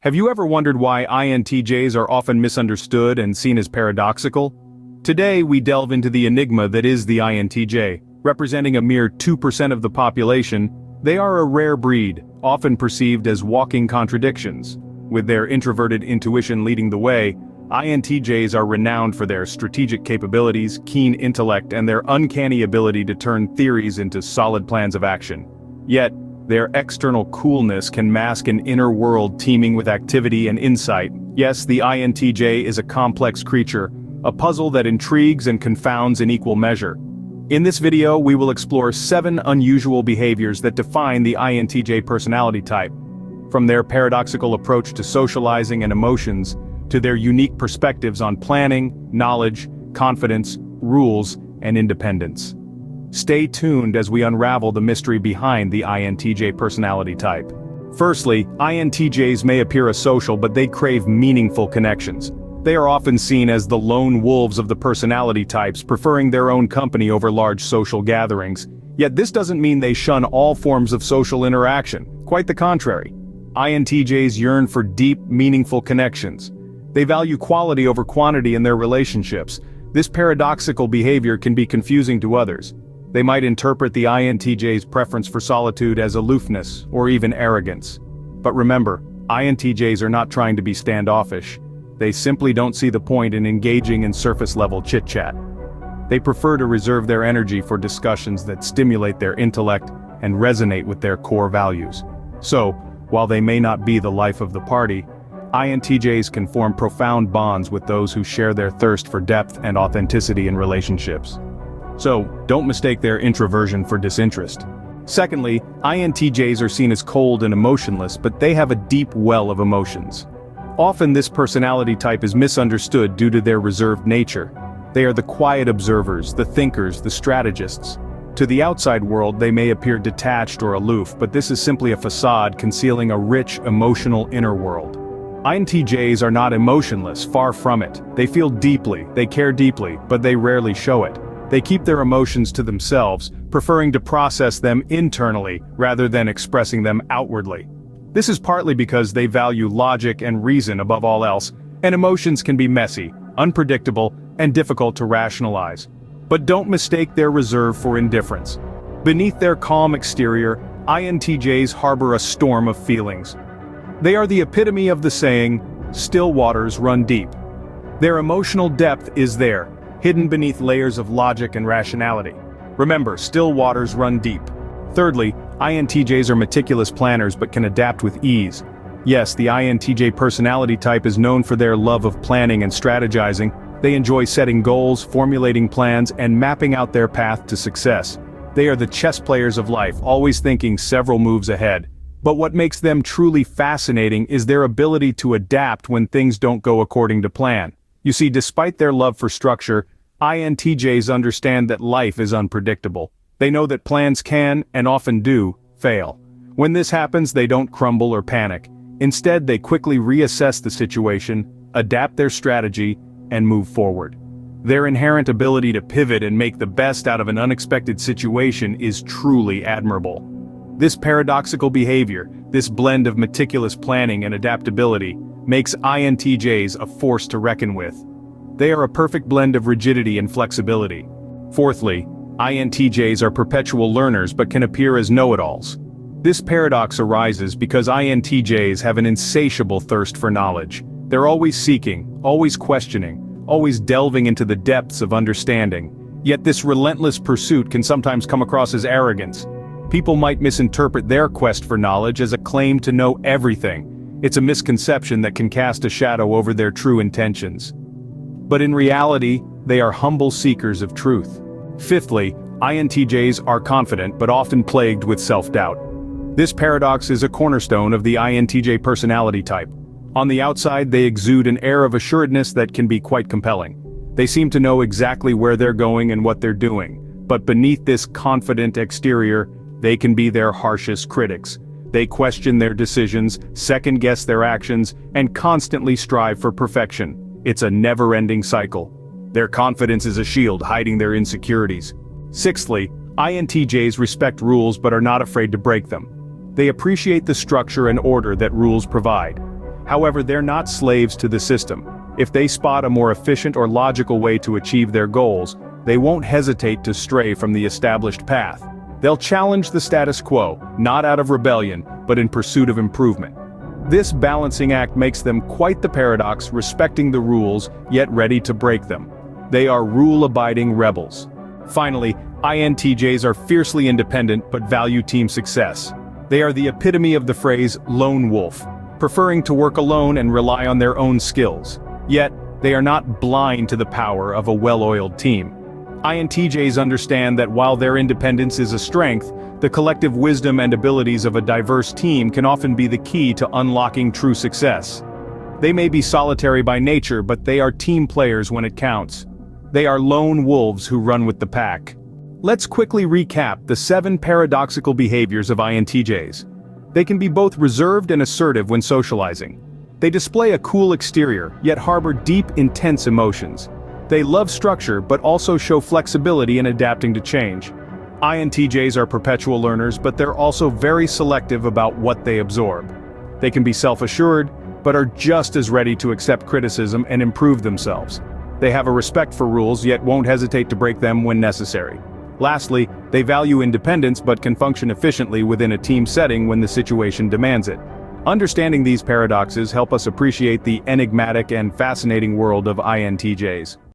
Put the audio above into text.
Have you ever wondered why INTJs are often misunderstood and seen as paradoxical? Today we delve into the enigma that is the INTJ. Representing a mere 2% of the population, they are a rare breed, often perceived as walking contradictions. With their introverted intuition leading the way, INTJs are renowned for their strategic capabilities, keen intellect, and their uncanny ability to turn theories into solid plans of action. Yet, their external coolness can mask an inner world teeming with activity and insight. Yes, the INTJ is a complex creature, a puzzle that intrigues and confounds in equal measure. In this video, we will explore 7 unusual behaviors that define the INTJ personality type. From their paradoxical approach to socializing and emotions, to their unique perspectives on planning, knowledge, confidence, rules, and independence. Stay tuned as we unravel the mystery behind the INTJ personality type. Firstly, INTJs may appear asocial, but they crave meaningful connections. They are often seen as the lone wolves of the personality types, preferring their own company over large social gatherings. Yet this doesn't mean they shun all forms of social interaction. Quite the contrary. INTJs yearn for deep, meaningful connections. They value quality over quantity in their relationships. This paradoxical behavior can be confusing to others. They might interpret the INTJ's preference for solitude as aloofness or even arrogance. But remember, INTJs are not trying to be standoffish. They simply don't see the point in engaging in surface-level chit-chat. They prefer to reserve their energy for discussions that stimulate their intellect and resonate with their core values. So, while they may not be the life of the party, INTJs can form profound bonds with those who share their thirst for depth and authenticity in relationships. So, don't mistake their introversion for disinterest. Secondly, INTJs are seen as cold and emotionless, but they have a deep well of emotions. Often this personality type is misunderstood due to their reserved nature. They are the quiet observers, the thinkers, the strategists. To the outside world they may appear detached or aloof, but this is simply a facade concealing a rich, emotional inner world. INTJs are not emotionless, far from it. They feel deeply, they care deeply, but they rarely show it. They keep their emotions to themselves, preferring to process them internally rather than expressing them outwardly. This is partly because they value logic and reason above all else, and emotions can be messy, unpredictable, and difficult to rationalize. But don't mistake their reserve for indifference. Beneath their calm exterior, INTJs harbor a storm of feelings. They are the epitome of the saying, "Still waters run deep." Their emotional depth is there, hidden beneath layers of logic and rationality. Remember, still waters run deep. Thirdly, INTJs are meticulous planners but can adapt with ease. Yes, the INTJ personality type is known for their love of planning and strategizing. They enjoy setting goals, formulating plans, and mapping out their path to success. They are the chess players of life, always thinking several moves ahead. But what makes them truly fascinating is their ability to adapt when things don't go according to plan. You see, despite their love for structure, INTJs understand that life is unpredictable. They know that plans can, and often do, fail. When this happens, they don't crumble or panic. Instead, they quickly reassess the situation, adapt their strategy, and move forward. Their inherent ability to pivot and make the best out of an unexpected situation is truly admirable. This paradoxical behavior, this blend of meticulous planning and adaptability, makes INTJs a force to reckon with. They are a perfect blend of rigidity and flexibility. Fourthly, INTJs are perpetual learners but can appear as know-it-alls. This paradox arises because INTJs have an insatiable thirst for knowledge. They're always seeking, always questioning, always delving into the depths of understanding. Yet this relentless pursuit can sometimes come across as arrogance. People might misinterpret their quest for knowledge as a claim to know everything. It's a misconception that can cast a shadow over their true intentions. But in reality, they are humble seekers of truth. Fifthly, INTJs are confident but often plagued with self-doubt. This paradox is a cornerstone of the INTJ personality type. On the outside, they exude an air of assuredness that can be quite compelling. They seem to know exactly where they're going and what they're doing. But beneath this confident exterior, they can be their harshest critics. They question their decisions, second-guess their actions, and constantly strive for perfection. It's a never-ending cycle. Their confidence is a shield hiding their insecurities. Sixthly, INTJs respect rules but are not afraid to break them. They appreciate the structure and order that rules provide. However, they're not slaves to the system. If they spot a more efficient or logical way to achieve their goals, they won't hesitate to stray from the established path. They'll challenge the status quo, not out of rebellion, but in pursuit of improvement. This balancing act makes them quite the paradox, respecting the rules, yet ready to break them. They are rule-abiding rebels. Finally, INTJs are fiercely independent but value team success. They are the epitome of the phrase lone wolf, preferring to work alone and rely on their own skills. Yet, they are not blind to the power of a well-oiled team. INTJs understand that while their independence is a strength, the collective wisdom and abilities of a diverse team can often be the key to unlocking true success. They may be solitary by nature, but they are team players when it counts. They are lone wolves who run with the pack. Let's quickly recap the 7 paradoxical behaviors of INTJs. They can be both reserved and assertive when socializing. They display a cool exterior, yet harbor deep, intense emotions. They love structure but also show flexibility in adapting to change. INTJs are perpetual learners, but they're also very selective about what they absorb. They can be self-assured, but are just as ready to accept criticism and improve themselves. They have a respect for rules, yet won't hesitate to break them when necessary. Lastly, they value independence but can function efficiently within a team setting when the situation demands it. Understanding these paradoxes help us appreciate the enigmatic and fascinating world of INTJs.